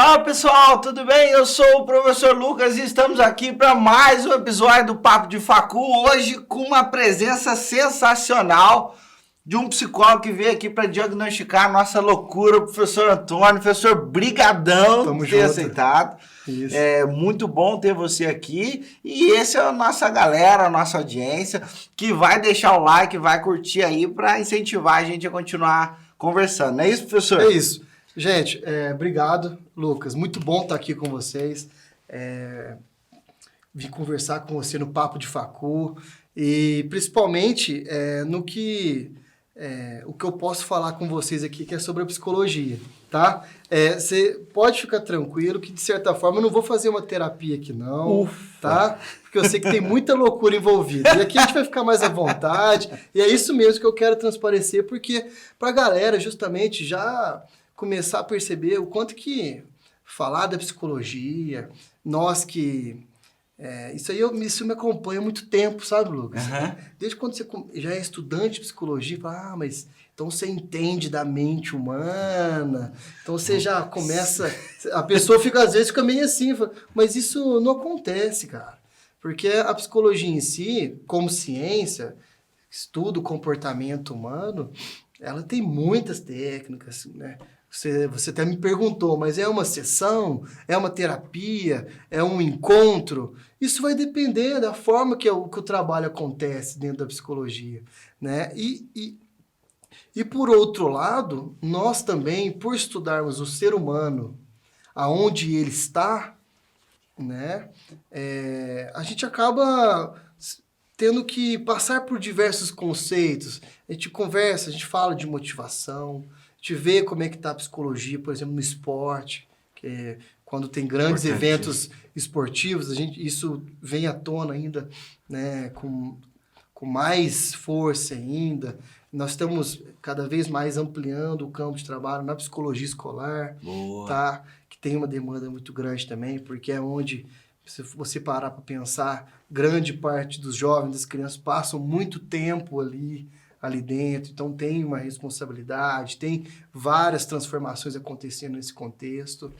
Fala pessoal, tudo bem? Eu sou o professor Lucas e estamos aqui para mais um episódio do Papo de Facu, hoje com uma presença sensacional de um psicólogo que veio aqui para diagnosticar a nossa loucura, o professor Antônio. Professor, brigadão por ter aceitado. Isso. É muito bom ter você aqui e esse é a nossa galera, a nossa audiência, que vai deixar o like, vai curtir aí para incentivar a gente a continuar conversando. Não é isso, professor? É isso. Gente, obrigado, Lucas. Muito bom estar aqui com vocês. Vim conversar com você no Papo de Facu e principalmente o que eu posso falar com vocês aqui, que é sobre a psicologia, tá? Você pode ficar tranquilo que, de certa forma, eu não vou fazer uma terapia aqui, não, tá? Porque eu sei que tem muita loucura envolvida. E aqui a gente vai ficar mais à vontade. E é isso mesmo que eu quero transparecer, porque para a galera, justamente, já começar a perceber o quanto que falar da psicologia, nós que... isso me acompanha há muito tempo, sabe, Lucas? Uhum. Desde quando você já é estudante de psicologia, fala, mas então você entende da mente humana, então você já começa... A pessoa às vezes fica meio assim, fala, mas isso não acontece, cara. Porque a psicologia em si, como ciência, estuda o comportamento humano, ela tem muitas técnicas, né? Você até me perguntou, mas é uma sessão? É uma terapia? É um encontro? Isso vai depender da forma que o trabalho acontece dentro da psicologia, né? E por outro lado, nós também, por estudarmos o ser humano, aonde ele está, né? A gente acaba tendo que passar por diversos conceitos. A gente conversa, a gente fala de motivação, a gente vê como é que está a psicologia, por exemplo, no esporte, que quando tem grandes eventos esportivos, isso vem à tona ainda, né, com mais força ainda. Nós estamos cada vez mais ampliando o campo de trabalho na psicologia escolar, tá? Que tem uma demanda muito grande também, porque é onde, se você parar para pensar, grande parte dos jovens, das crianças, passam muito tempo ali dentro, então tem uma responsabilidade, tem várias transformações acontecendo nesse contexto.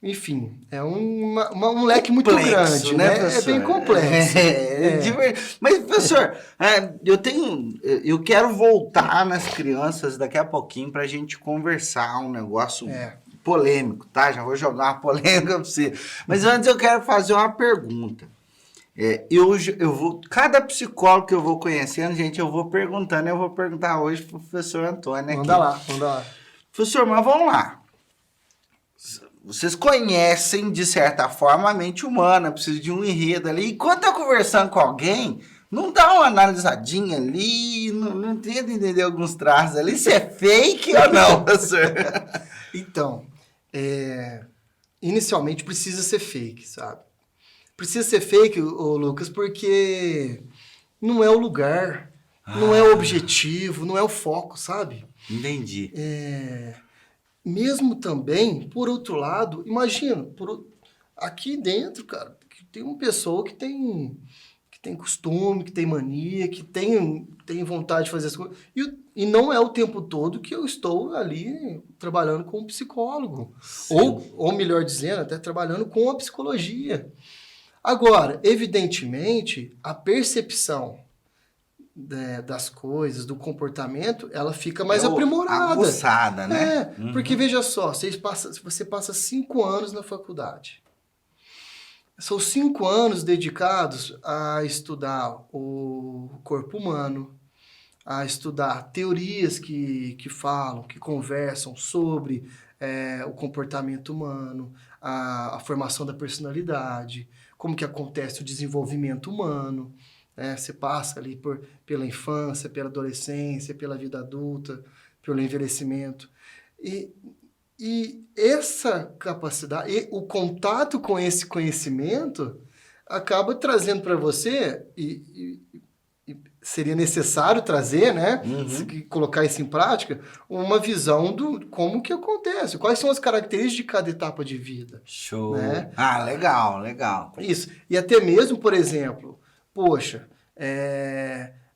Enfim, é um leque muito grande, né? É bem complexo. Mas, professor, eu quero voltar nas crianças daqui a pouquinho para a gente conversar um negócio polêmico, tá? Já vou jogar uma polêmica para você. Mas antes eu quero fazer uma pergunta. Cada psicólogo que eu vou conhecendo, gente, eu vou perguntando. Eu vou perguntar hoje pro professor Antônio aqui. Manda lá. Professor, mas vamos lá. Vocês conhecem, de certa forma, a mente humana, precisa de um enredo ali. E quando tá conversando com alguém, não dá uma analisadinha ali, não tenta entender alguns traços ali, se é fake ou não, professor? Então, inicialmente precisa ser fake, sabe? Precisa ser fake, Lucas, porque não é o lugar, não é o objetivo, não é o foco, sabe? Entendi. Mesmo também, por outro lado, imagina, aqui dentro, cara, tem uma pessoa que tem costume, que tem mania, que tem vontade de fazer as coisas. E não é o tempo todo que eu estou ali trabalhando com um psicólogo. Ou melhor dizendo, até trabalhando com a psicologia. Agora, evidentemente, a percepção das coisas, do comportamento, ela fica mais aprimorada. Aguçada, né? Porque veja só, você passa 5 anos na faculdade. São 5 anos dedicados a estudar o corpo humano, a estudar teorias que falam, que conversam sobre o comportamento humano, a formação da personalidade, como que acontece o desenvolvimento humano, né? Você passa ali pela infância, pela adolescência, pela vida adulta, pelo envelhecimento. E essa capacidade, o contato com esse conhecimento acaba trazendo para você, e seria necessário trazer, né? Colocar isso em prática, uma visão do como que acontece, quais são as características de cada etapa de vida. Show! Né? Legal. Isso. E até mesmo, por exemplo, poxa,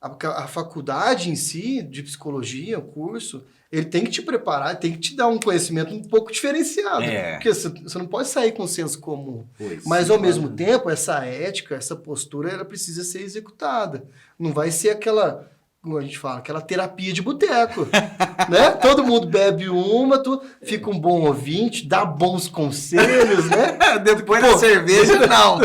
a faculdade em si, de psicologia, o curso, ele tem que te preparar, tem que te dar um conhecimento um pouco diferenciado. Porque você não pode sair com o senso comum. Mas, ao mesmo tempo, essa ética, essa postura, ela precisa ser executada. Não vai ser aquela, como a gente fala, aquela terapia de boteco. Né? Todo mundo bebe uma, tu fica um bom ouvinte, dá bons conselhos, né? Depois da cerveja, não.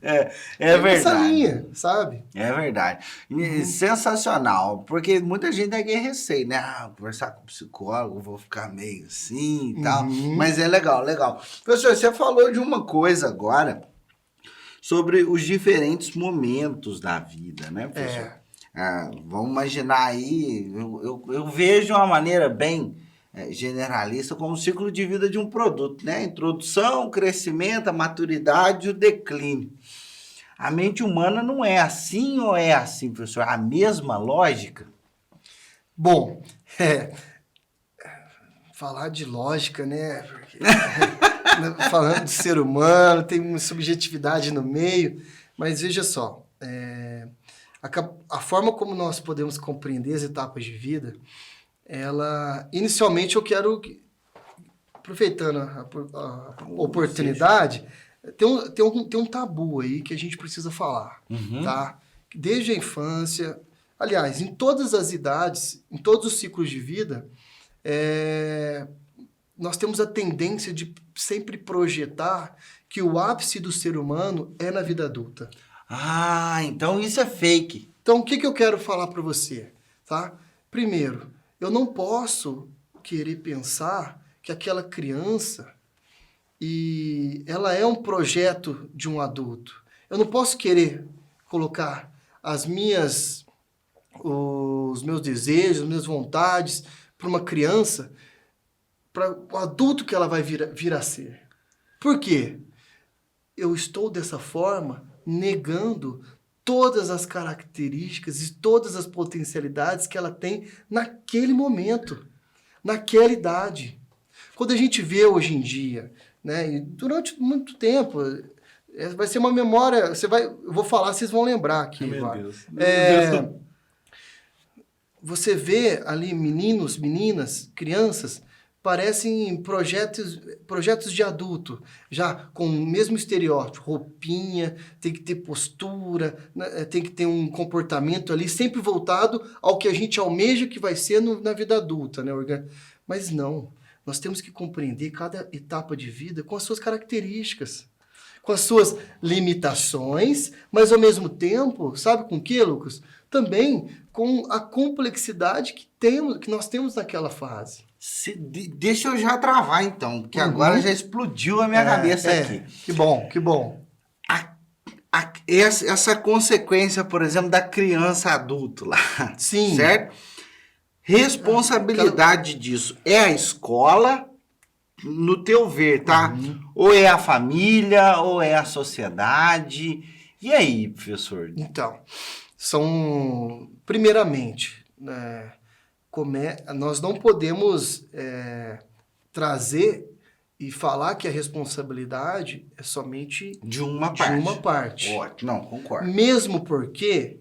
É verdade. Essa linha, sabe? É verdade. E sensacional, porque muita gente tem receio, né? Conversar com o psicólogo, vou ficar meio assim e tal. Mas é legal, legal. Professor, você falou de uma coisa agora sobre os diferentes momentos da vida, né, professor? Vamos imaginar aí, eu vejo uma maneira bem generalista como o ciclo de vida de um produto, né? A introdução, o crescimento, a maturidade e o declínio. A mente humana não é assim ou é assim, professor? A mesma lógica? Bom, falar de lógica, né? Porque, falando de ser humano, tem uma subjetividade no meio, mas veja só, a forma como nós podemos compreender as etapas de vida, inicialmente eu quero, aproveitando a oportunidade, tem um tabu aí que a gente precisa falar, tá? Desde a infância, aliás, em todas as idades, em todos os ciclos de vida, nós temos a tendência de sempre projetar que o ápice do ser humano é na vida adulta. Então isso é fake. Então, o que eu quero falar para você, tá? Primeiro, eu não posso querer pensar que aquela criança ela é um projeto de um adulto. Eu não posso querer colocar os meus desejos, as minhas vontades para uma criança, para o adulto que ela vai vir a ser. Por quê? Eu estou dessa forma negando todas as características e todas as potencialidades que ela tem naquele momento, naquela idade. Quando a gente vê hoje em dia, né, e durante muito tempo, vai ser uma memória, eu vou falar, vocês vão lembrar aqui. Meu Deus. Você vê ali meninos, meninas, crianças, parecem projetos de adulto, já com o mesmo estereótipo, roupinha, tem que ter postura, né, tem que ter um comportamento ali, sempre voltado ao que a gente almeja que vai ser na vida adulta, né? Mas não, nós temos que compreender cada etapa de vida com as suas características, com as suas limitações, mas ao mesmo tempo, sabe com o que, Lucas? Também com a complexidade que nós temos naquela fase. Deixa eu já travar, então, porque agora já explodiu a minha cabeça aqui. Que bom, que bom. Essa consequência, por exemplo, da criança adulto lá, sim, certo? Responsabilidade disso é a escola, no teu ver, tá? Ou é a família, ou é a sociedade. E aí, professor? Então, primeiramente, nós não podemos trazer e falar que a responsabilidade é somente de uma parte. Ótimo, não, concordo. Mesmo porque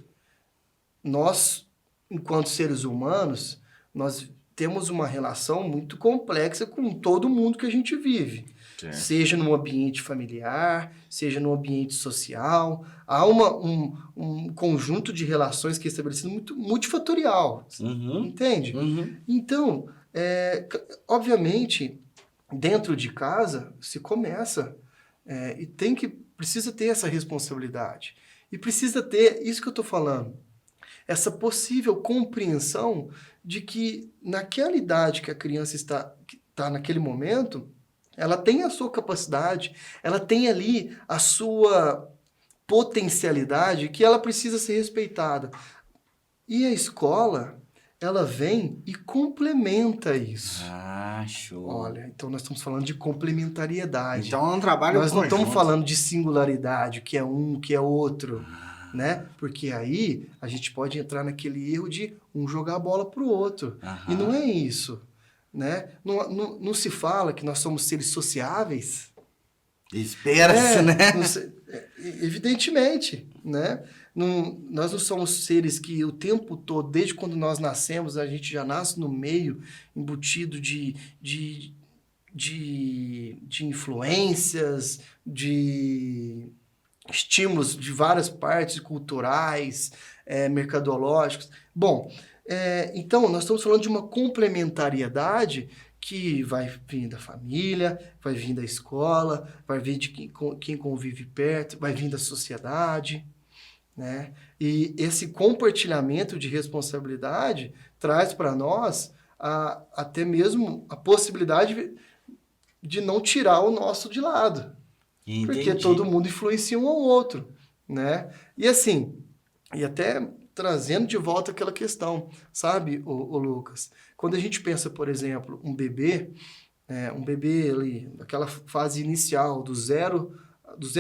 nós, enquanto seres humanos, nós temos uma relação muito complexa com todo mundo que a gente vive. Certo. Seja no ambiente familiar, seja no ambiente social. Há um conjunto de relações que é estabelecido muito multifatorial. Entende? Então, obviamente, dentro de casa, se começa e precisa ter essa responsabilidade. E precisa ter, isso que eu estou falando, essa possível compreensão de que naquela idade que a criança está naquele momento, ela tem a sua capacidade, ela tem ali a sua potencialidade que ela precisa ser respeitada. E a escola, ela vem e complementa isso. Show. Olha, então nós estamos falando de complementariedade. Então é um trabalho Nós não estamos falando de singularidade, o que é um, o que é outro. Né? Porque aí a gente pode entrar naquele erro de um jogar a bola para o outro. E não é isso. Né? Não se fala que nós somos seres sociáveis. Espera-se, né? Evidentemente. Né? nós não somos seres que o tempo todo, desde quando nós nascemos, a gente já nasce no meio, embutido de influências, de estímulos de várias partes culturais, mercadológicos. Bom, então nós estamos falando de uma complementariedade que vai vir da família, vai vir da escola, vai vir de quem convive perto, vai vir da sociedade, né? E esse compartilhamento de responsabilidade traz para nós até mesmo a possibilidade de não tirar o nosso de lado. Entendi. Porque todo mundo influencia um ao outro, né? E assim, e até trazendo de volta aquela questão, sabe, o Lucas? Quando a gente pensa, por exemplo, um bebê ali, naquela fase inicial, do zero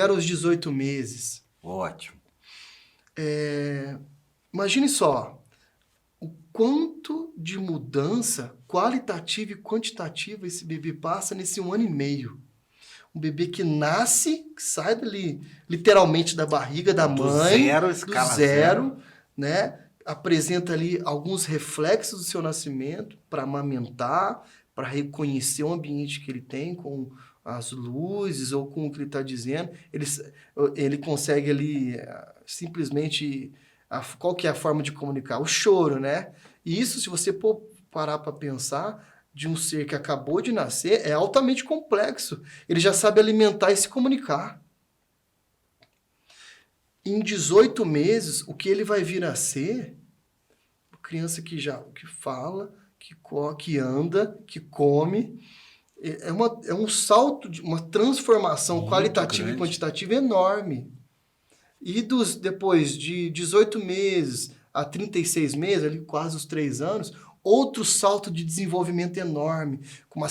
aos 18 meses. Ótimo. Imagine só, o quanto de mudança qualitativa e quantitativa esse bebê passa nesse 1 ano e meio. Um bebê que nasce, que sai dali, literalmente da barriga da mãe, do zero, né? Apresenta ali alguns reflexos do seu nascimento para amamentar, para reconhecer o ambiente que ele tem com as luzes ou com o que ele está dizendo. Ele consegue ali simplesmente... qual que é a forma de comunicar? O choro, né? E isso, se você parar para pensar, de um ser que acabou de nascer, é altamente complexo. Ele já sabe alimentar e se comunicar. Em 18 meses, o que ele vai vir a ser, uma criança que fala, que anda, que come, é um salto, uma transformação muito qualitativa grande e quantitativa enorme. E depois de 18 meses a 36 meses, ali quase os 3 anos, outro salto de desenvolvimento enorme, com um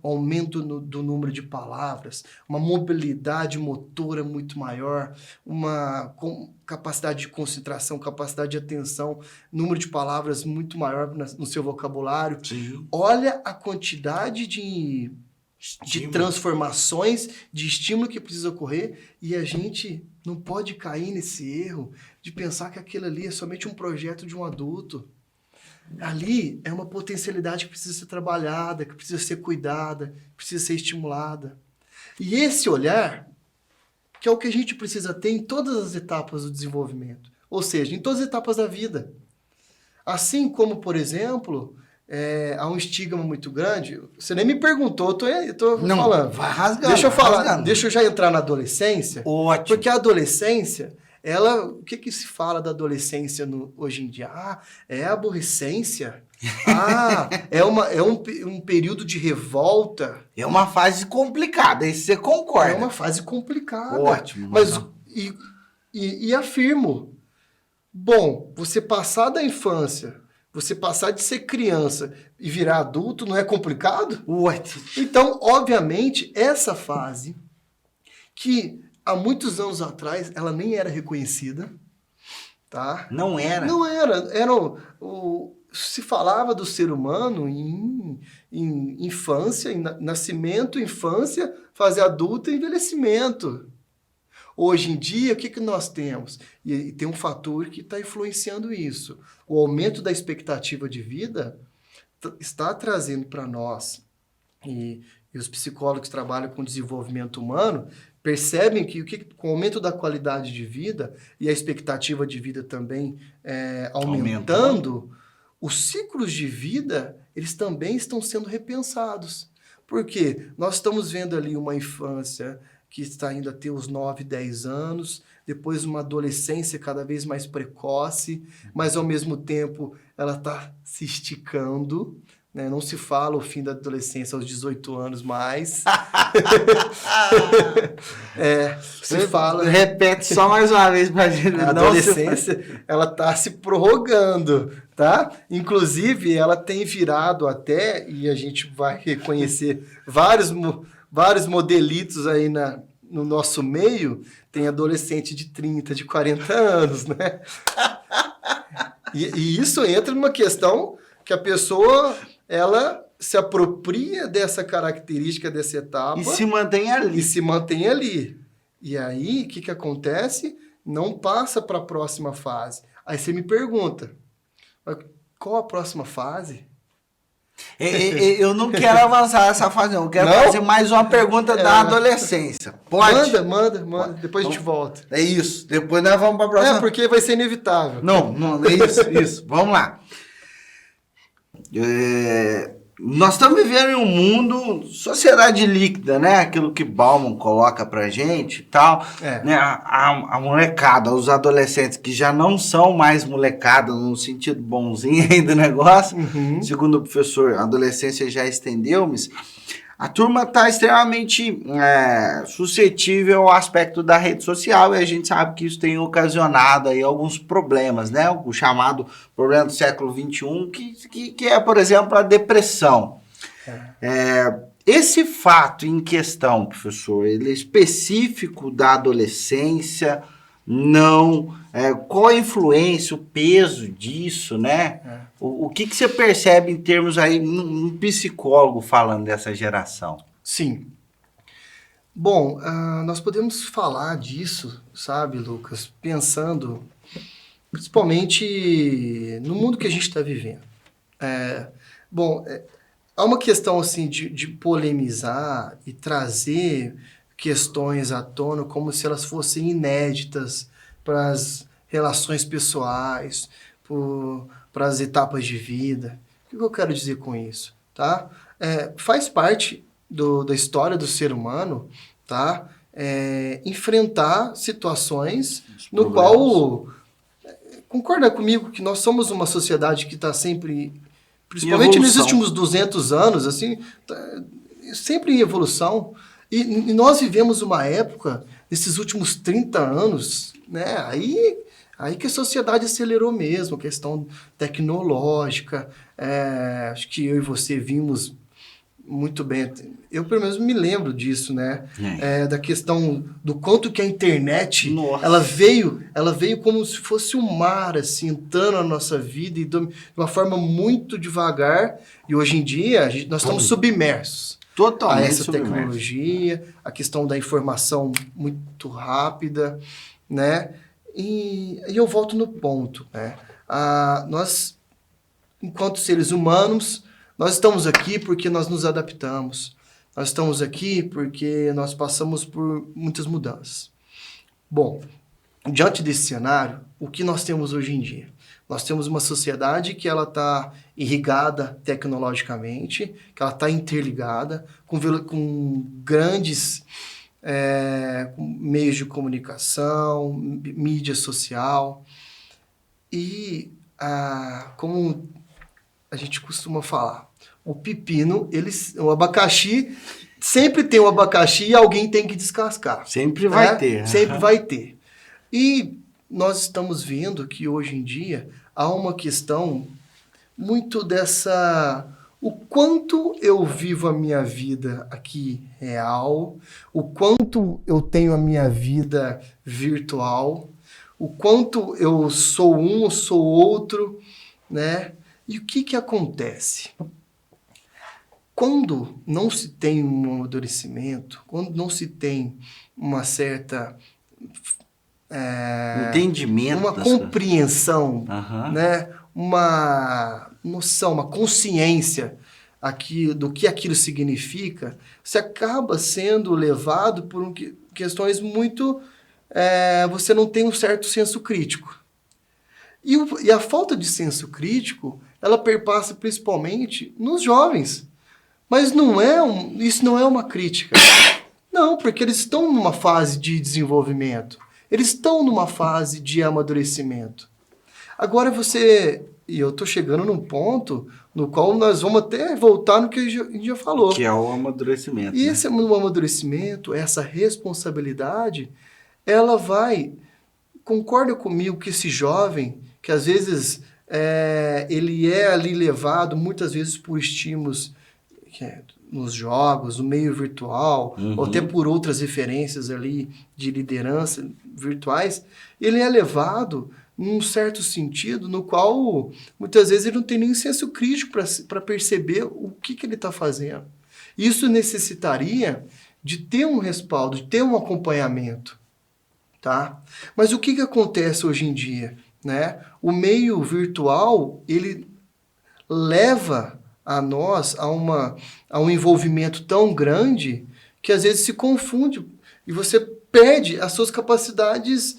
aumento do número de palavras, uma mobilidade motora muito maior, uma capacidade de concentração, capacidade de atenção, número de palavras muito maior no seu vocabulário. Sim. Olha a quantidade de transformações, de estímulo que precisa ocorrer, e a gente não pode cair nesse erro de pensar que aquilo ali é somente um projeto de um adulto. Ali é uma potencialidade que precisa ser trabalhada, que precisa ser cuidada, precisa ser estimulada. E esse olhar, que é o que a gente precisa ter em todas as etapas do desenvolvimento, ou seja, em todas as etapas da vida. Assim como, por exemplo, há um estigma muito grande. Você nem me perguntou, eu tô falando. Vai rasgando. Deixa eu falar, deixa eu já entrar na adolescência. Ótimo. Porque a adolescência, o que se fala da adolescência hoje em dia? É a aborrecência. É um período de revolta. É uma fase complicada, isso você concorda. É uma fase complicada. Ótimo. Mas e afirmo, bom, você passar da infância, você passar de ser criança e virar adulto não é complicado? Ótimo. Então, obviamente, essa fase que há muitos anos atrás ela nem era reconhecida, tá? Não era? Não era. Se falava do ser humano em infância, em nascimento, infância, fase adulta e envelhecimento. Hoje em dia, o que nós temos? E tem um fator que está influenciando isso. O aumento da expectativa de vida está trazendo para nós, e os psicólogos que trabalham com desenvolvimento humano percebem que com o aumento da qualidade de vida e a expectativa de vida também aumentando, os ciclos de vida, eles também estão sendo repensados. Por quê? Nós estamos vendo ali uma infância que está indo a ter os 9, 10 anos, depois uma adolescência cada vez mais precoce, mas ao mesmo tempo ela está se esticando, né? Não se fala o fim da adolescência aos 18 anos mais. Se fala... Repete só mais uma vez para a gente. A adolescência, ela está se prorrogando, tá? Inclusive, ela tem virado até, e a gente vai reconhecer vários modelitos aí no nosso meio, tem adolescente de 30, de 40 anos, né? E isso entra numa questão que a pessoa, ela se apropria dessa característica, dessa etapa. E se mantém ali. E aí, o que acontece? não passa para a próxima fase. Aí você me pergunta, qual a próxima fase? Eu não quero avançar essa fase, não. Eu quero Não? fazer mais uma pergunta da adolescência. Pode? Manda. Depois a gente volta. É isso. Depois nós vamos para a próxima. Porque vai ser inevitável. Não, é isso. Vamos lá. Nós estamos vivendo em um mundo, sociedade líquida, né? Aquilo que Bauman coloca pra gente e tal. Né? A molecada, os adolescentes que já não são mais molecada no sentido bonzinho aí do negócio, segundo o professor, a adolescência já estendeu, mas a turma está extremamente suscetível ao aspecto da rede social e a gente sabe que isso tem ocasionado aí alguns problemas, né? O chamado problema do século XXI, que é, por exemplo, a depressão. Esse fato em questão, professor, ele é específico da adolescência, não... qual a influência, o peso disso, né? O que você percebe em termos aí, um psicólogo falando dessa geração? Sim. Bom, nós podemos falar disso, sabe, Lucas, pensando principalmente no mundo que a gente está vivendo. Há uma questão assim de polemizar e trazer questões à tona como se elas fossem inéditas para as relações pessoais, para as etapas de vida. O que eu quero dizer com isso? Tá? Faz parte da história do ser humano, tá? Enfrentar situações no qual... Concorda comigo que nós somos uma sociedade que está sempre... Principalmente nos últimos 200 anos, assim, sempre em evolução. E nós vivemos uma época, nesses últimos 30 anos, né? Aí que a sociedade acelerou mesmo, a questão tecnológica. Acho que eu e você vimos muito bem. Eu, pelo menos, me lembro disso, né? Da questão do quanto que a internet, ela veio como se fosse um mar, assim, entrando na nossa vida e de uma forma muito devagar. E hoje em dia, nós estamos submersos. Totalmente a essa tecnologia, a questão da informação muito rápida, né? E eu volto no ponto, né? Nós, enquanto seres humanos, nós estamos aqui porque nós nos adaptamos. Nós estamos aqui porque nós passamos por muitas mudanças. Bom, diante desse cenário, o que nós temos hoje em dia? Nós temos uma sociedade que ela está irrigada tecnologicamente, que ela está interligada com grandes meios de comunicação, mídia social. E, como a gente costuma falar, o pepino, o abacaxi, sempre tem um abacaxi e alguém tem que descascar. Sempre vai ter. Sempre vai ter. E nós estamos vendo que hoje em dia há uma questão muito o quanto eu vivo a minha vida aqui real, o quanto eu tenho a minha vida virtual, o quanto eu sou um, sou outro, né? E o que acontece? Quando não se tem um amadurecimento, quando não se tem uma certa... entendimento, uma compreensão, né? Uma noção, uma consciência do que aquilo significa, você acaba sendo levado por questões muito... você não tem um certo senso crítico. E a falta de senso crítico, ela perpassa principalmente nos jovens. Mas isso não é uma crítica. Não, porque eles estão numa fase de desenvolvimento. Eles estão numa fase de amadurecimento. Agora e eu estou chegando num ponto no qual nós vamos até voltar no que a gente já falou. Que é o amadurecimento. E esse amadurecimento, essa responsabilidade, ela vai... Concorda comigo que esse jovem, que às vezes ele é ali levado muitas vezes por estímulos nos jogos, no meio virtual, ou até por outras referências ali de liderança virtuais, ele é levado num certo sentido no qual muitas vezes ele não tem nem senso crítico para perceber o que ele está fazendo. Isso necessitaria de ter um respaldo, de ter um acompanhamento. tá? Mas o que acontece hoje em dia, né? O meio virtual, ele leva a nós a um envolvimento tão grande que às vezes se confunde e você perde as suas capacidades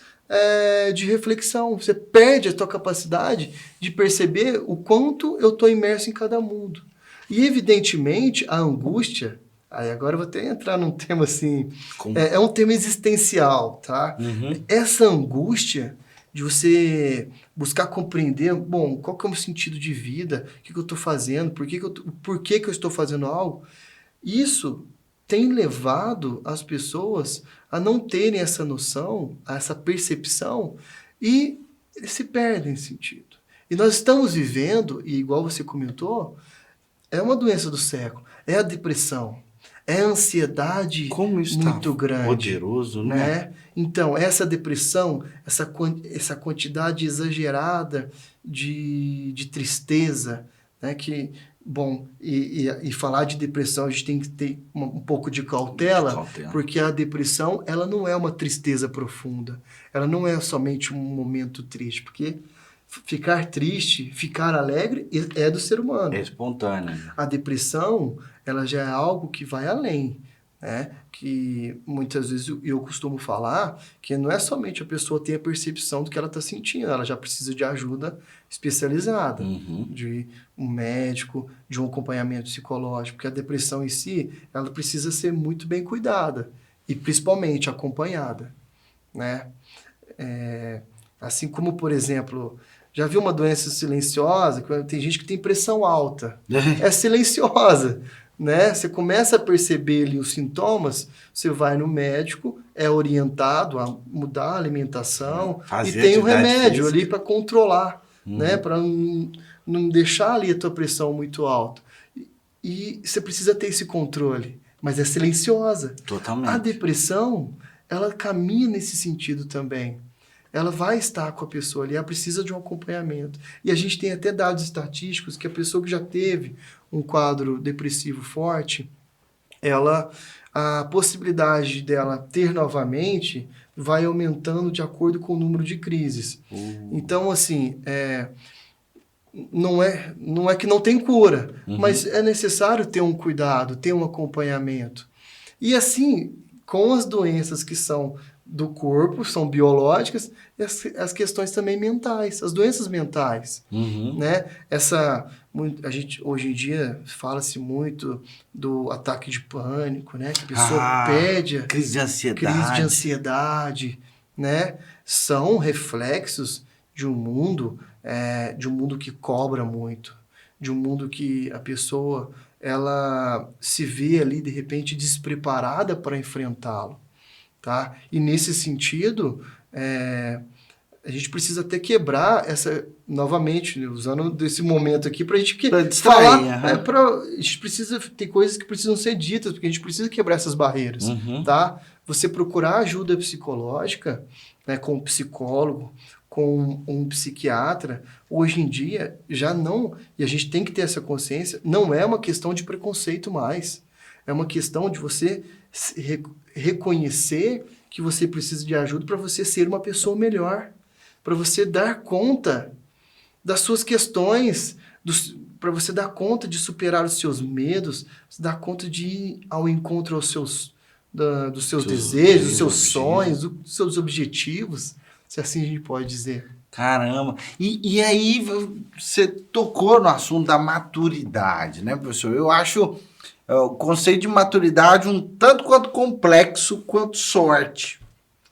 de reflexão, você perde a sua capacidade de perceber o quanto eu estou imerso em cada mundo. E, evidentemente, a angústia, aí agora eu vou até entrar num tema assim, é um tema existencial, tá? Uhum. Essa angústia de você buscar compreender, bom, qual que é o meu sentido de vida, o que eu estou fazendo, por que eu estou fazendo algo, isso tem levado as pessoas a não terem essa noção, essa percepção, e eles se perdem esse sentido. E nós estamos vivendo, e igual você comentou, é uma doença do século, é a depressão, é a ansiedade muito grande. Poderoso, né? Então, essa depressão, essa quantidade exagerada de tristeza, né? Que, bom, e falar de depressão, a gente tem que ter um pouco de cautela, porque a depressão, ela não é uma tristeza profunda, ela não é somente um momento triste, porque ficar triste, ficar alegre é do ser humano. É espontâneo. A depressão, ela já é algo que vai além, né? Que muitas vezes eu costumo falar que não é somente a pessoa ter a percepção do que ela está sentindo, ela já precisa de ajuda especializada, de um médico, de um acompanhamento psicológico, porque a depressão em si, ela precisa ser muito bem cuidada e principalmente acompanhada, né? Assim como, por exemplo, já viu uma doença silenciosa? Tem gente que tem pressão alta. É silenciosa, né? Você começa a perceber ali os sintomas, você vai no médico, é orientado a mudar a alimentação e tem um remédio ali para controlar, né? Para não deixar ali a tua pressão muito alta. E você precisa ter esse controle, mas é silenciosa. Totalmente. A depressão, ela caminha nesse sentido também. Ela vai estar com a pessoa ali, ela precisa de um acompanhamento. E a gente tem até dados estatísticos que a pessoa que já teve um quadro depressivo forte, a possibilidade dela ter novamente vai aumentando de acordo com o número de crises. Então, assim, não é que não tem cura, mas é necessário ter um cuidado, ter um acompanhamento. E assim, com as doenças que são do corpo, são biológicas, e as questões também mentais, as doenças mentais, né? A gente, hoje em dia, fala-se muito do ataque de pânico, né? Que a pessoa pede crise de ansiedade, né? São reflexos de um mundo que cobra muito, de um mundo que a pessoa ela se vê ali, de repente, despreparada para enfrentá-lo. Tá? E nesse sentido, a gente precisa até quebrar novamente, né, usando desse momento aqui para a gente falar. A gente precisa ter coisas que precisam ser ditas, porque a gente precisa quebrar essas barreiras. Tá? Você procurar ajuda psicológica, né, com um psicólogo, com um psiquiatra, hoje em dia já não, e a gente tem que ter essa consciência, não é uma questão de preconceito mais. É uma questão de você reconhecer que você precisa de ajuda para você ser uma pessoa melhor, para você dar conta das suas questões, para você dar conta de superar os seus medos, dar conta de ir ao encontro dos seus desejos, dos seus sonhos, dos seus objetivos, se assim a gente pode dizer. Caramba! E aí você tocou no assunto da maturidade, né, professor? Eu acho o conceito de maturidade um tanto quanto complexo quanto sorte.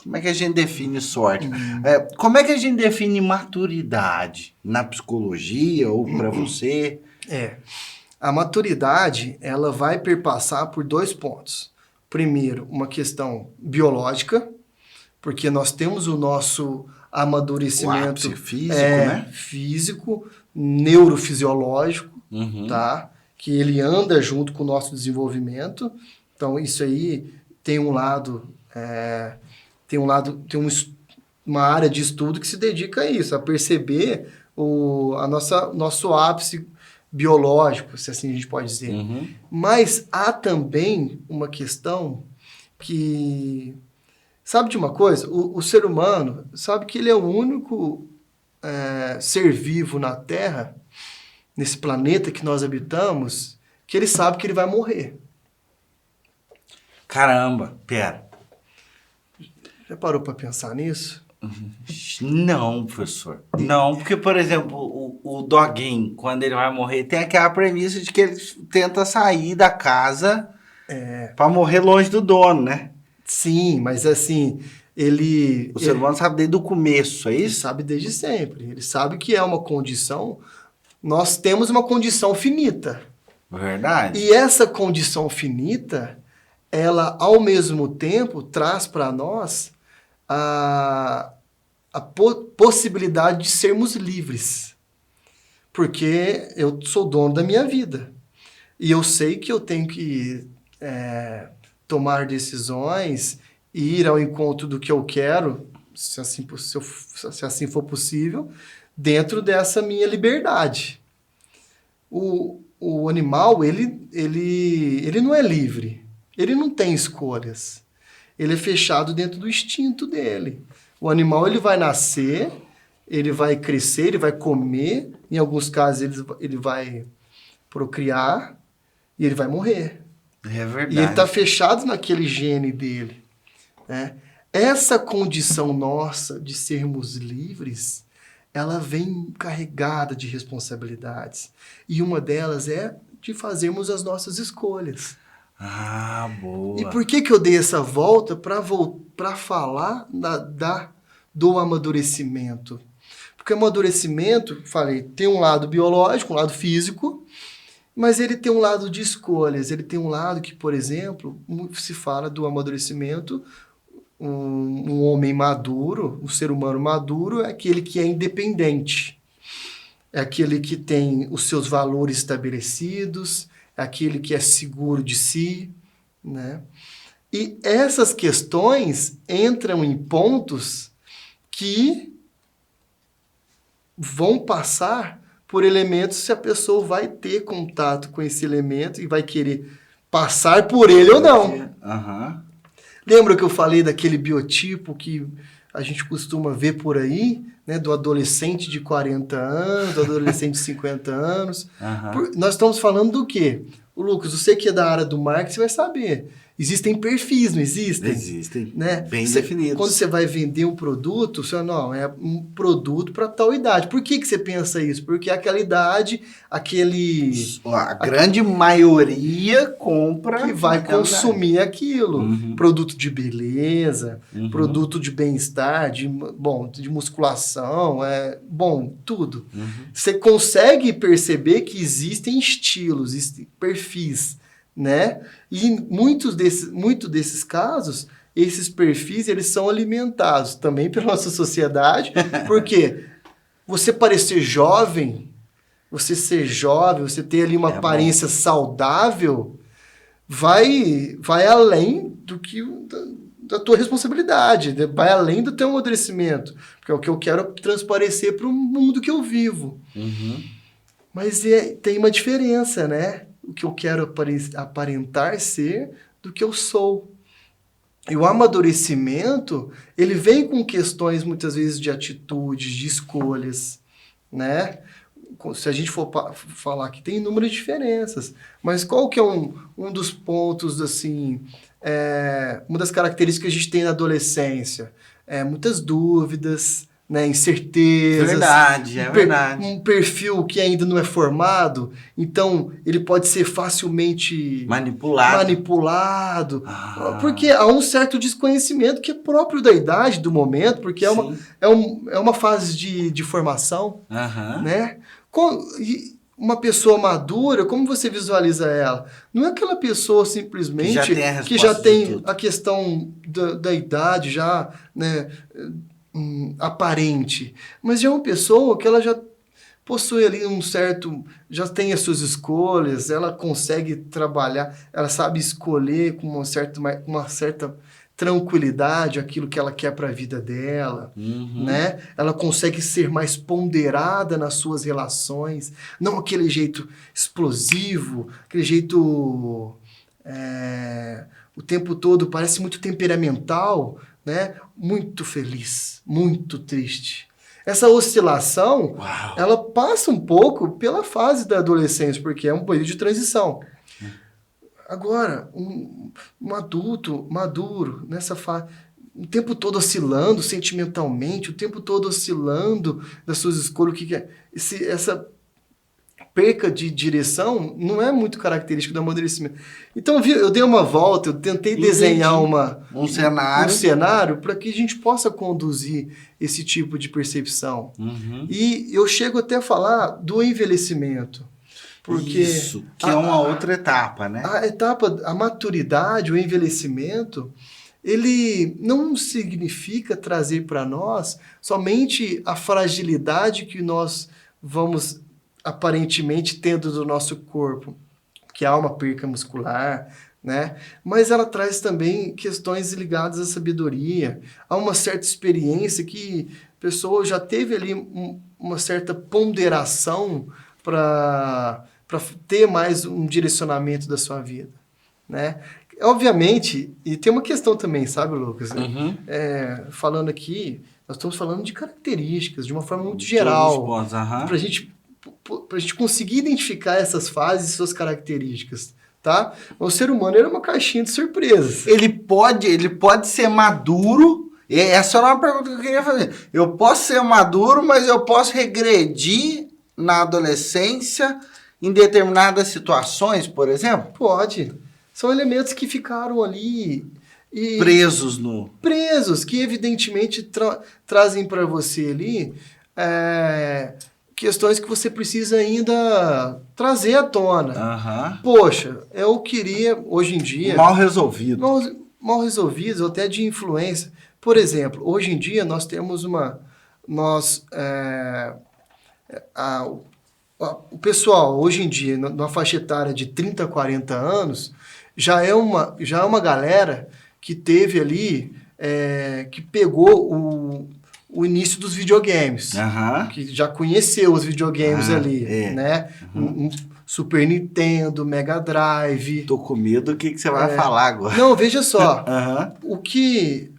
Como é que a gente define sorte? Como é que a gente define maturidade na psicologia ou para você? A maturidade, ela vai perpassar por 2 pontos. Primeiro, uma questão biológica, porque nós temos o nosso amadurecimento físico, né? Físico, neurofisiológico, tá? Que ele anda junto com o nosso desenvolvimento. Então, isso aí tem uma área de estudo que se dedica a isso, a perceber nosso ápice biológico, se assim a gente pode dizer. Mas há também uma questão que Sabe de uma coisa? O ser humano sabe que ele é o único ser vivo na Terra, nesse planeta que nós habitamos, que ele sabe que ele vai morrer. Caramba, pera. Já parou para pensar nisso? Não, professor. Não, porque, por exemplo, o doguinho, quando ele vai morrer, tem aquela premissa de que ele tenta sair da casa pra morrer longe do dono, né? Sim, mas assim, O ser humano sabe desde o começo, é ele isso? sabe desde sempre. Ele sabe que é uma condição. Nós temos uma condição finita. Verdade. E essa condição finita, ela, ao mesmo tempo, traz para nós a possibilidade de sermos livres. Porque eu sou dono da minha vida. E eu sei que eu tenho que tomar decisões, ir ao encontro do que eu quero, se assim for possível, dentro dessa minha liberdade. O animal, ele não é livre. Ele não tem escolhas. Ele é fechado dentro do instinto dele. O animal, ele vai nascer, ele vai crescer, ele vai comer, em alguns casos ele vai procriar e ele vai morrer. É verdade. E ele está fechado naquele gene dele. Né? Essa condição nossa de sermos livres, ela vem carregada de responsabilidades. E uma delas é de fazermos as nossas escolhas. Ah, boa. E por que eu dei essa volta para falar do amadurecimento? Porque o amadurecimento, falei, tem um lado biológico, um lado físico, mas ele tem um lado de escolhas. Ele tem um lado que, por exemplo, se fala do amadurecimento, um homem maduro, um ser humano maduro, é aquele que é independente. É aquele que tem os seus valores estabelecidos, é aquele que é seguro de si, né? E essas questões entram em pontos que vão passar por elementos se a pessoa vai ter contato com esse elemento e vai querer passar por ele ou não. Uhum. Lembra que eu falei daquele biotipo que a gente costuma ver por aí, né, do adolescente de 40 anos, do adolescente de 50 anos? Uhum. Nós estamos falando do quê? O Lucas, você que é da área do marketing, você vai saber. Existem perfis, não existem? Existem, né? bem definidos. Quando você vai vender um produto, você fala, não, é um produto para tal idade. Por que você pensa isso? Porque aquela idade, A grande maioria compra... que vai consumir aquilo. Uhum. Produto de beleza, Uhum. produto de bem-estar, de musculação, tudo. Uhum. Você consegue perceber que existem estilos, existem perfis, né? E em muitos desses casos, esses perfis, eles são alimentados também pela nossa sociedade, porque você parecer jovem, você ser jovem, você ter ali uma aparência saudável, vai além do que da tua responsabilidade, vai além do teu amadurecimento, porque é o que eu quero transparecer para o mundo que eu vivo. Uhum. Mas tem uma diferença, né? O que eu quero aparentar ser do que eu sou. E o amadurecimento, ele vem com questões, muitas vezes, de atitudes, de escolhas, né? Se a gente for falar que tem inúmeras diferenças, mas qual que é um dos pontos, assim, uma das características que a gente tem na adolescência? Muitas dúvidas, né, incertezas. Verdade, verdade. Um perfil que ainda não é formado, então ele pode ser facilmente manipulado, porque há um certo desconhecimento que é próprio da idade, do momento, porque é uma fase de formação, né? Uma pessoa madura, como você visualiza ela? Não é aquela pessoa simplesmente que já tem a questão da idade já, né, aparente, mas já é uma pessoa que ela já possui ali já tem as suas escolhas, ela consegue trabalhar, ela sabe escolher com uma certa tranquilidade aquilo que ela quer para a vida dela, né? Ela consegue ser mais ponderada nas suas relações, não aquele jeito explosivo, aquele jeito o tempo todo parece muito temperamental, né? Muito feliz, muito triste. Essa oscilação, ela passa um pouco pela fase da adolescência, porque é um período de transição. Agora, um adulto maduro, nessa fase, o tempo todo oscilando sentimentalmente, o tempo todo oscilando das suas escolhas, o que é? Essa perca de direção não é muito característico do amadurecimento. Então, eu dei uma volta, eu tentei desenhar um cenário para que a gente possa conduzir esse tipo de percepção. E eu chego até a falar do envelhecimento. Porque isso, que é uma outra etapa, né? A maturidade, o envelhecimento, ele não significa trazer para nós somente a fragilidade que nós vamos aparentemente tendo do nosso corpo, que há uma perca muscular, né? Mas ela traz também questões ligadas à sabedoria, a uma certa experiência que a pessoa já teve ali uma certa ponderação para ter mais um direcionamento da sua vida, né? Obviamente, e tem uma questão também, sabe, Lucas? Falando aqui, nós estamos falando de características, de uma forma muito geral, para a gente conseguir identificar essas fases e suas características, tá? O ser humano é uma caixinha de surpresas. Ele pode ser maduro, e essa era uma pergunta que eu queria fazer. Eu posso ser maduro, mas eu posso regredir na adolescência em determinadas situações, por exemplo? Pode. São elementos que ficaram ali... Presos, que evidentemente trazem para você ali questões que você precisa ainda trazer à tona. Poxa, eu queria, hoje em dia... Mal resolvido. Mal resolvidos, ou até de influência. Por exemplo, hoje em dia nós temos o pessoal, hoje em dia, na faixa etária de 30 a 40 anos, já é uma galera que teve ali, que pegou o início dos videogames, que já conheceu os videogames ali, né? Um Super Nintendo, Mega Drive. Tô com medo do que você vai falar agora. Não, veja só. O que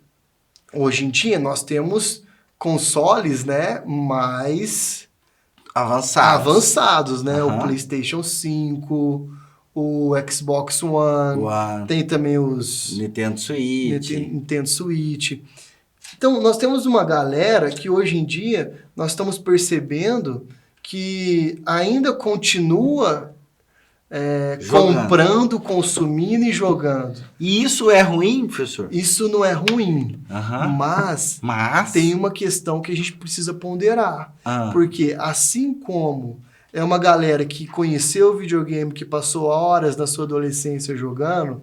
hoje em dia nós temos consoles, né, mais avançados, né? O PlayStation 5, o Xbox One, tem também os Nintendo Switch. Então, nós temos uma galera que hoje em dia nós estamos percebendo que ainda continua comprando, consumindo e jogando. E isso é ruim, professor? Isso não é ruim, mas tem uma questão que a gente precisa ponderar. Porque assim como é uma galera que conheceu o videogame, que passou horas na sua adolescência jogando,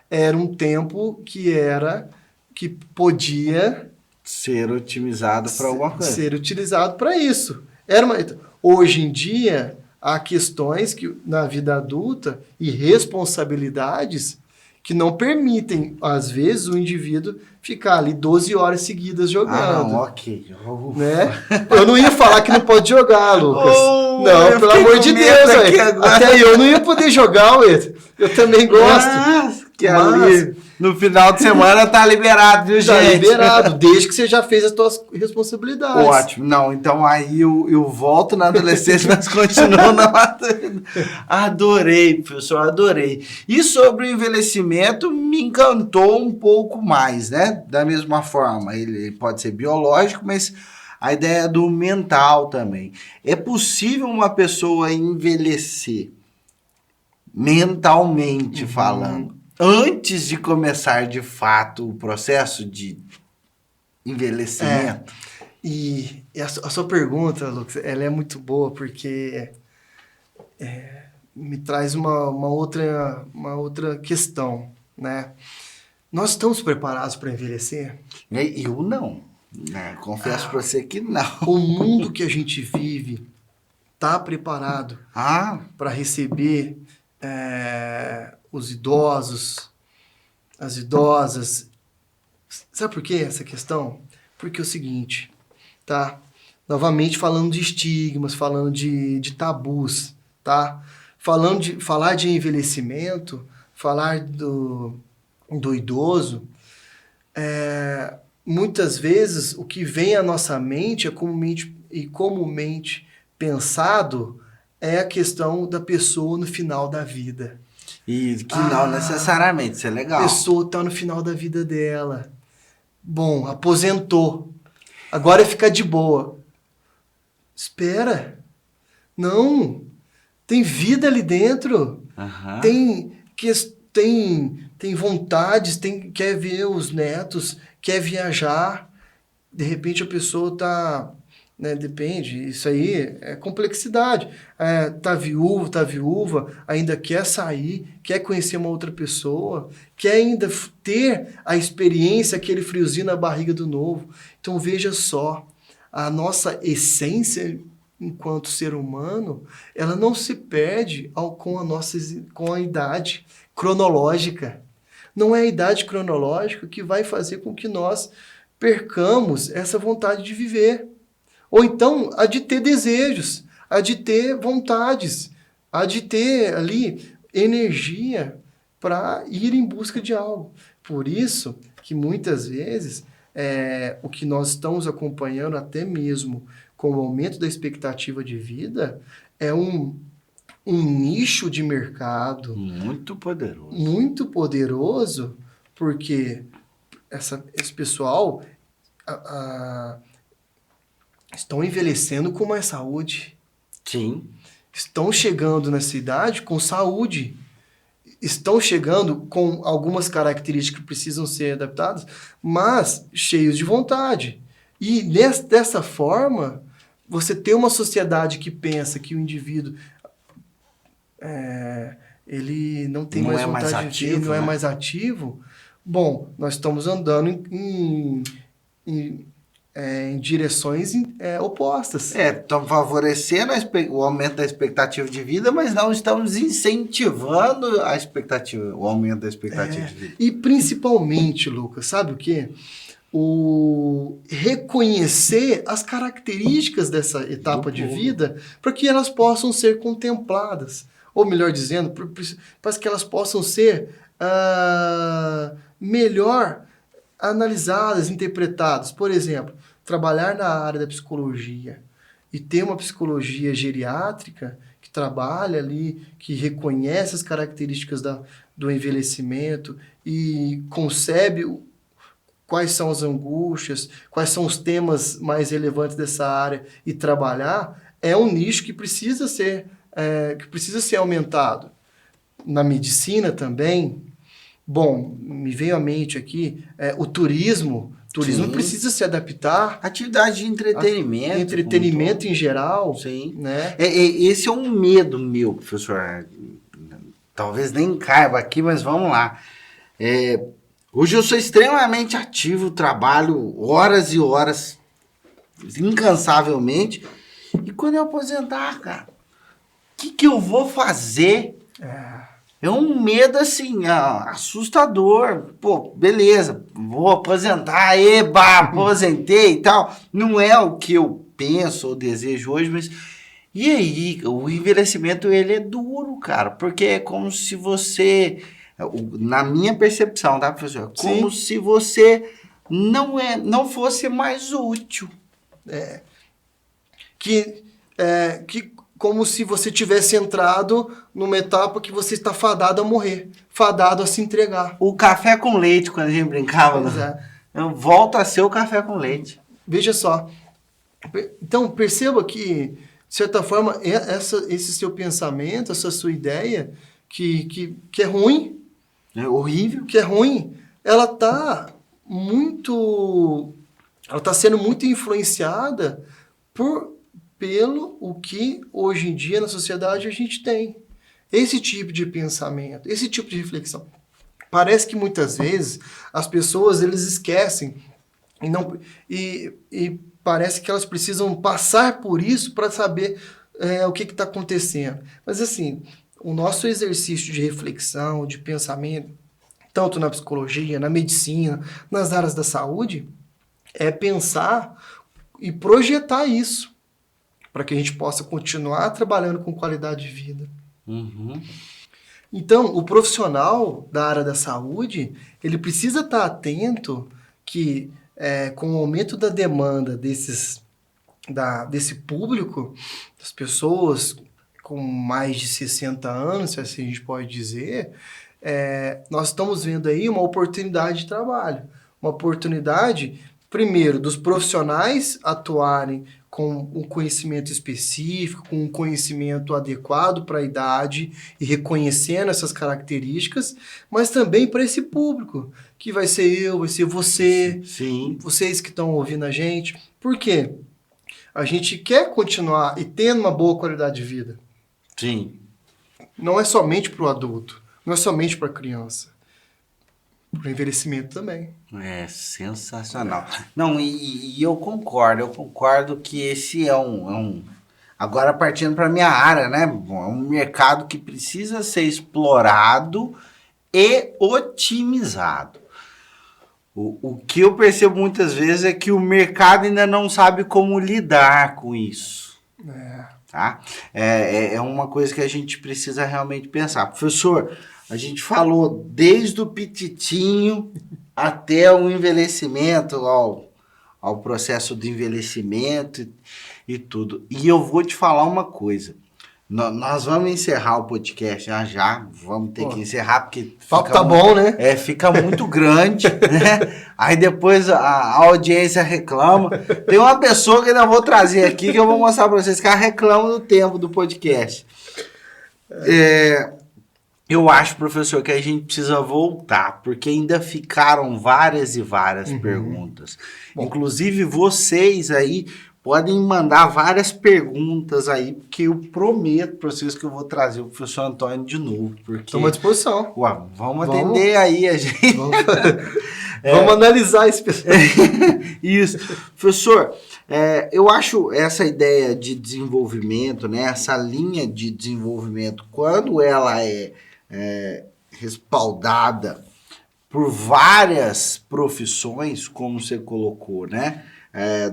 era um tempo que podia ser otimizado para alguma coisa. Ser utilizado para isso. Hoje em dia, há questões que, na vida adulta e responsabilidades que não permitem, às vezes, o indivíduo ficar ali 12 horas seguidas jogando. Ok. Né? Eu não ia falar que não pode jogar, Lucas. Não, pelo amor de Deus. Até eu não ia poder jogar, ué. Eu também gosto. Ali, no final de semana tá liberado, viu, gente? Tá liberado, desde que você já fez as suas responsabilidades. Ótimo. Não, então aí eu volto na adolescência, mas continuo na maturidade. Adorei, professor, adorei. E sobre o envelhecimento, me encantou um pouco mais, né? Da mesma forma, ele pode ser biológico, mas a ideia do mental também. É possível uma pessoa envelhecer mentalmente falando, antes de começar, de fato, o processo de envelhecimento? E a sua pergunta, Lucas, ela é muito boa, porque me traz uma outra questão, né? Nós estamos preparados para envelhecer? Eu não. Confesso para você que não. O mundo que a gente vive está preparado para receber os idosos, as idosas. Sabe por que essa questão? Porque é o seguinte, tá? Novamente falando de estigmas, falando de tabus, tá? Falar de envelhecimento, falar do idoso, muitas vezes o que vem à nossa mente é comumente pensado é a questão da pessoa no final da vida. E que não necessariamente, isso é A legal. pessoa está no final da vida dela. Bom, aposentou. Agora é ficar de boa. Espera. Não. Tem vida ali dentro. Aham. Tem vontades, quer ver os netos, quer viajar. De repente a pessoa está... Né, depende, isso aí é complexidade. Tá viúva, ainda quer sair, quer conhecer uma outra pessoa, quer ainda ter a experiência, aquele friozinho na barriga do novo. Então veja só, a nossa essência enquanto ser humano, ela não se perde com a idade cronológica. Não é a idade cronológica que vai fazer com que nós percamos essa vontade de viver. Ou então, a de ter desejos, a de ter vontades, a de ter ali energia para ir em busca de algo. Por isso que muitas vezes o que nós estamos acompanhando até mesmo com o aumento da expectativa de vida é um nicho de mercado Muito poderoso. muito poderoso, porque esse pessoal estão envelhecendo com mais saúde. Sim. Estão chegando nessa idade com saúde. Estão chegando com algumas características que precisam ser adaptadas, mas cheios de vontade. E dessa forma, você tem uma sociedade que pensa que o indivíduo ele não tem mais vontade de viver, não é mais ativo. Bom, nós estamos andando em direções opostas. Estamos favorecendo o aumento da expectativa de vida, mas não estamos incentivando o aumento da expectativa de vida. E principalmente, Lucas, sabe o quê? O reconhecer as características dessa etapa de vida para que elas possam ser contempladas. Ou melhor dizendo, para que elas possam ser melhor analisadas, interpretadas. Por exemplo, trabalhar na área da psicologia e ter uma psicologia geriátrica que trabalha ali, que reconhece as características do envelhecimento e concebe quais são as angústias, quais são os temas mais relevantes dessa área e trabalhar, é um nicho que precisa ser aumentado. Na medicina também, bom, me veio à mente aqui, o turismo Sim. precisa se adaptar. Atividade de entretenimento. Entretenimento em geral. Sim. Né? Esse é um medo meu, professor. Talvez nem caiba aqui, mas vamos lá. Hoje eu sou extremamente ativo, trabalho horas e horas, incansavelmente. E quando eu aposentar, cara, o que eu vou fazer? É um medo, assim, assustador. Pô, beleza, vou aposentar, aposentei e tal. Não é o que eu penso ou desejo hoje, mas... E aí, o envelhecimento, ele é duro, cara, porque é como se você... Na minha percepção, tá, professor? Como Sim. se você não fosse mais útil. Como se você tivesse entrado numa etapa que você está fadado a morrer, fadado a se entregar. O café com leite, quando a gente brincava, volta a ser o café com leite. Veja só. Então, perceba que, de certa forma, esse seu pensamento, essa sua ideia, que é ruim, é horrível, que é ruim, ela está sendo muito influenciada pelo o que hoje em dia na sociedade a gente tem. Esse tipo de pensamento, esse tipo de reflexão. Parece que muitas vezes as pessoas eles esquecem e parece que elas precisam passar por isso para saber o que está acontecendo. Mas assim, o nosso exercício de reflexão, de pensamento, tanto na psicologia, na medicina, nas áreas da saúde, é pensar e projetar isso para que a gente possa continuar trabalhando com qualidade de vida. Uhum. Então, o profissional da área da saúde, ele precisa estar atento que, com o aumento da demanda desse público, das pessoas com mais de 60 anos, se assim a gente pode dizer, nós estamos vendo aí uma oportunidade de trabalho. Uma oportunidade, primeiro, dos profissionais atuarem com um conhecimento específico, com um conhecimento adequado para a idade e reconhecendo essas características, mas também para esse público, que vai ser eu, vai ser você, Sim. vocês que estão ouvindo a gente. Por quê? A gente quer continuar e tendo uma boa qualidade de vida. Sim. Não é somente para o adulto, não é somente para a criança. Para o envelhecimento também. É sensacional. Não, e eu concordo que esse é um agora partindo para minha área, né? Bom, é um mercado que precisa ser explorado e otimizado. O que eu percebo muitas vezes é que o mercado ainda não sabe como lidar com isso. Tá? É uma coisa que a gente precisa realmente pensar. Professor, a gente falou desde o pititinho até o envelhecimento, ao processo de envelhecimento e tudo. E eu vou te falar uma coisa. Nós vamos encerrar o podcast já. Vamos ter que encerrar, porque... O papo tá bom, né? Fica muito grande, né? Aí depois a audiência reclama. Tem uma pessoa que eu ainda vou trazer aqui, que eu vou mostrar para vocês, que ela reclama do tempo do podcast. Eu acho, professor, que a gente precisa voltar, porque ainda ficaram várias e várias perguntas. Bom, inclusive, vocês aí podem mandar várias perguntas aí, porque eu prometo para vocês que eu vou trazer o professor Antônio de novo. Estamos à disposição. Vamos atender aí a gente. Vamos analisar esse pessoal. Isso. Professor, eu acho essa ideia de desenvolvimento, né, essa linha de desenvolvimento, quando ela é respaldada por várias profissões, como você colocou, né?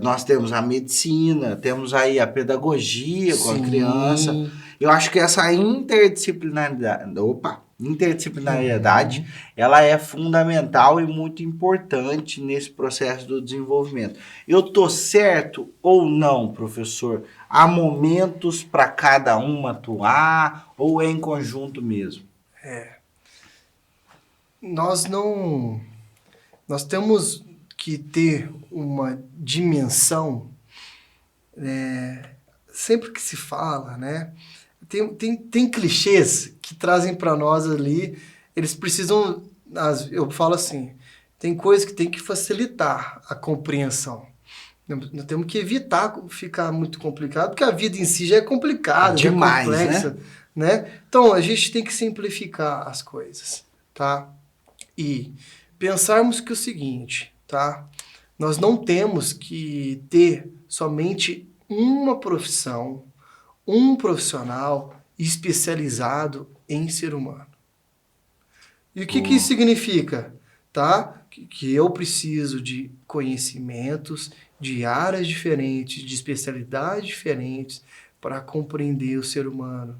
Nós temos a medicina, temos aí a pedagogia com a criança. Eu acho que essa interdisciplinaridade, ela é fundamental e muito importante nesse processo do desenvolvimento. Eu tô certo ou não, professor? Há momentos para cada um atuar ou é em conjunto mesmo? Nós temos que ter uma dimensão, sempre que se fala, né? Tem clichês que trazem para nós ali, eles precisam, eu falo assim, tem coisas que tem que facilitar a compreensão. Nós temos que evitar ficar muito complicado, porque a vida em si já é complicada, demais, já é complexa, né? Então, a gente tem que simplificar as coisas, tá? E pensarmos que é o seguinte, tá? Nós não temos que ter somente uma profissão, um profissional especializado em ser humano. E o que isso significa? Tá? Que eu preciso de conhecimentos de áreas diferentes, de especialidades diferentes, para compreender o ser humano,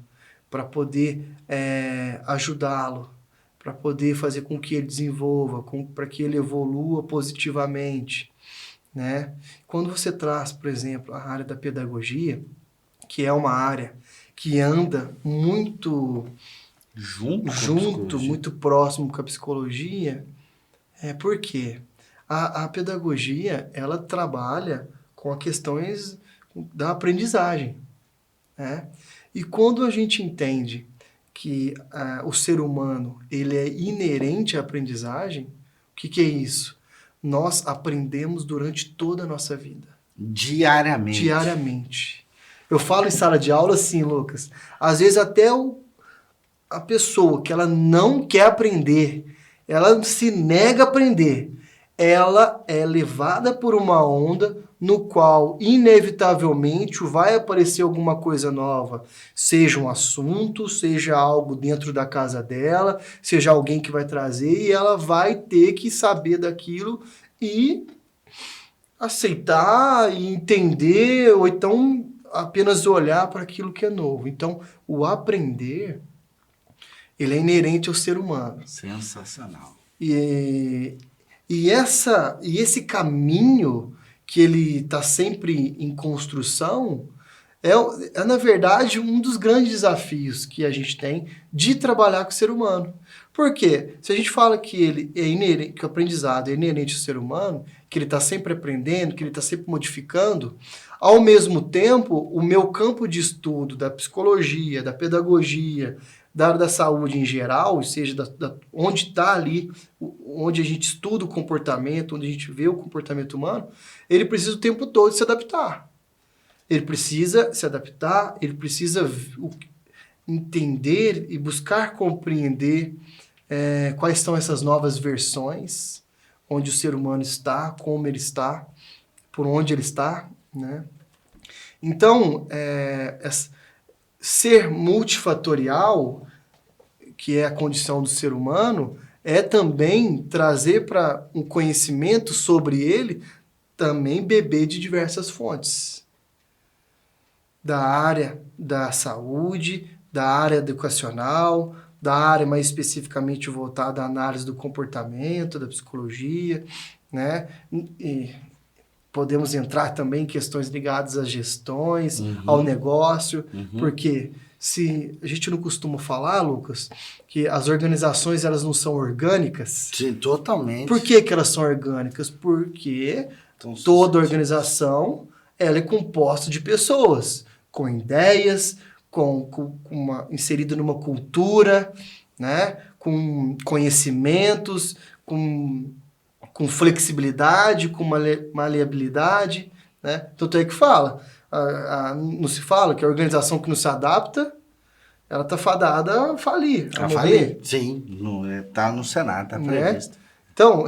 para poder ajudá-lo, para poder fazer com que ele desenvolva, para que ele evolua positivamente, né? Quando você traz, por exemplo, a área da pedagogia, que é uma área que anda muito junto, muito próximo com a psicologia, por quê? A pedagogia, ela trabalha com as questões da aprendizagem, né? E quando a gente entende que o ser humano ele é inerente à aprendizagem, o que é isso? Nós aprendemos durante toda a nossa vida. Diariamente. Eu falo em sala de aula assim, Lucas, às vezes até a pessoa que ela não quer aprender, ela se nega a aprender, ela é levada por uma onda no qual, inevitavelmente, vai aparecer alguma coisa nova. Seja um assunto, seja algo dentro da casa dela, seja alguém que vai trazer, e ela vai ter que saber daquilo e aceitar e entender, ou então apenas olhar para aquilo que é novo. Então, o aprender, ele é inerente ao ser humano. Sensacional. E esse caminho que ele está sempre em construção é, na verdade, um dos grandes desafios que a gente tem de trabalhar com o ser humano. Por quê? Se a gente fala que ele é inerente, que o aprendizado é inerente ao ser humano, que ele está sempre aprendendo, que ele está sempre modificando, ao mesmo tempo, o meu campo de estudo da psicologia, da pedagogia, da área da saúde em geral, ou seja, onde está ali, onde a gente estuda o comportamento, onde a gente vê o comportamento humano, ele precisa o tempo todo se adaptar. Ele precisa se adaptar, ele precisa entender e buscar compreender quais são essas novas versões, onde o ser humano está, como ele está, por onde ele está, né? Então, ser multifatorial, que é a condição do ser humano, é também trazer para um conhecimento sobre ele, também beber de diversas fontes. Da área da saúde, da área educacional, da área mais especificamente voltada à análise do comportamento, da psicologia, né? E podemos entrar também em questões ligadas às gestões, ao negócio, porque se a gente não costuma falar, Lucas, que as organizações elas não são orgânicas. Sim, totalmente. Por que elas são orgânicas? Porque toda organização ela é composta de pessoas, com ideias, inserida numa cultura, né? Com conhecimentos, com flexibilidade, com maleabilidade, né? Tanto é que fala, não se fala que a organização que não se adapta, ela está fadada a falir. A falir? Sim, está no Senado, está previsto. Então,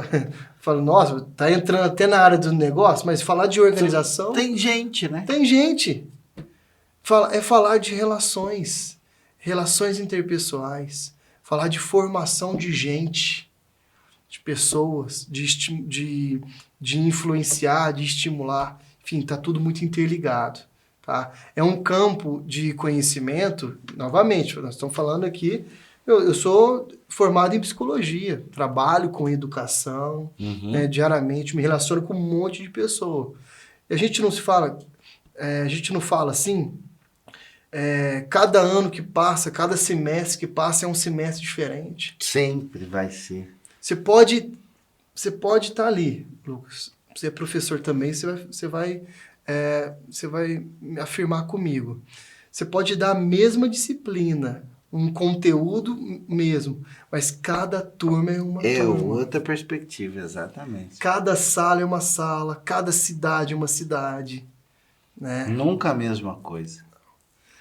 falo, nossa, está entrando até na área do negócio, mas falar de organização... Tem gente, né? Tem gente. É falar de relações interpessoais, falar de formação de gente, de pessoas, de influenciar, de estimular. Enfim, está tudo muito interligado. Tá? É um campo de conhecimento, novamente, nós estamos falando aqui, eu sou formado em psicologia, trabalho com educação, né, diariamente, me relaciono com um monte de pessoas. E a gente não fala assim, cada ano que passa, cada semestre que passa é um semestre diferente. Sempre vai ser. Você pode estar ali, Lucas. Você é professor também, você vai afirmar comigo. Você pode dar a mesma disciplina, um conteúdo mesmo, mas cada turma é uma turma. É outra perspectiva, exatamente. Cada sala é uma sala, cada cidade é uma cidade. Né? Nunca a mesma coisa.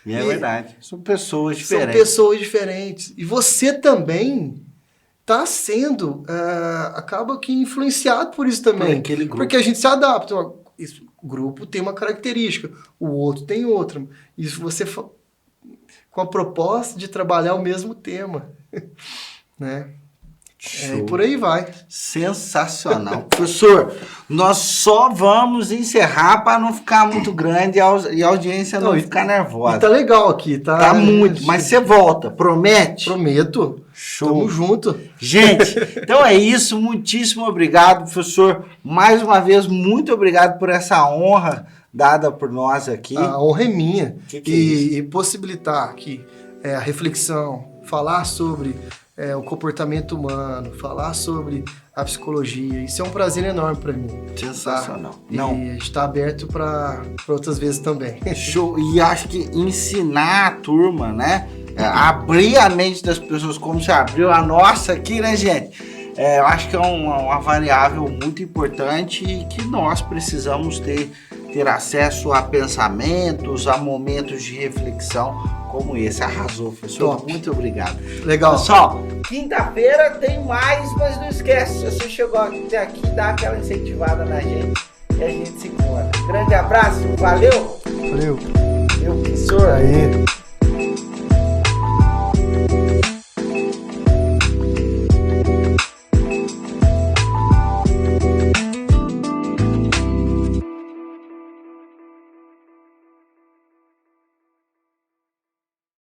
E é verdade. São pessoas diferentes. São pessoas diferentes. E você também está sendo, acaba que influenciado por isso também. Por aquele grupo. Porque a gente se adapta. O grupo tem uma característica, o outro tem outra. Isso você com a proposta de trabalhar o mesmo tema. Né? E por aí vai. Sensacional. Professor, nós só vamos encerrar para não ficar muito grande e a audiência não ficar nervosa. E tá legal aqui, tá? Tá muito, mas você volta, promete? Prometo. Show. Tamo junto. Gente, então é isso. Muitíssimo obrigado, professor. Mais uma vez, muito obrigado por essa honra dada por nós aqui. A honra é minha. Que é isso? E possibilitar aqui a reflexão, falar sobre o comportamento humano, falar sobre a psicologia. Isso é um prazer enorme para mim. Sensacional. Tá? E a gente está aberto para outras vezes também. Show. E acho que ensinar a turma, né? Abrir a mente das pessoas como se abriu a nossa aqui, né, gente? Eu acho que é uma variável muito importante e que nós precisamos ter acesso a pensamentos, a momentos de reflexão como esse. Arrasou, professor. Top. Muito obrigado. Legal. Pessoal, quinta-feira tem mais, mas não esquece, se você chegou até aqui, dá aquela incentivada na gente e a gente se encontra. Grande abraço, valeu! Valeu. Meu professor. Aí.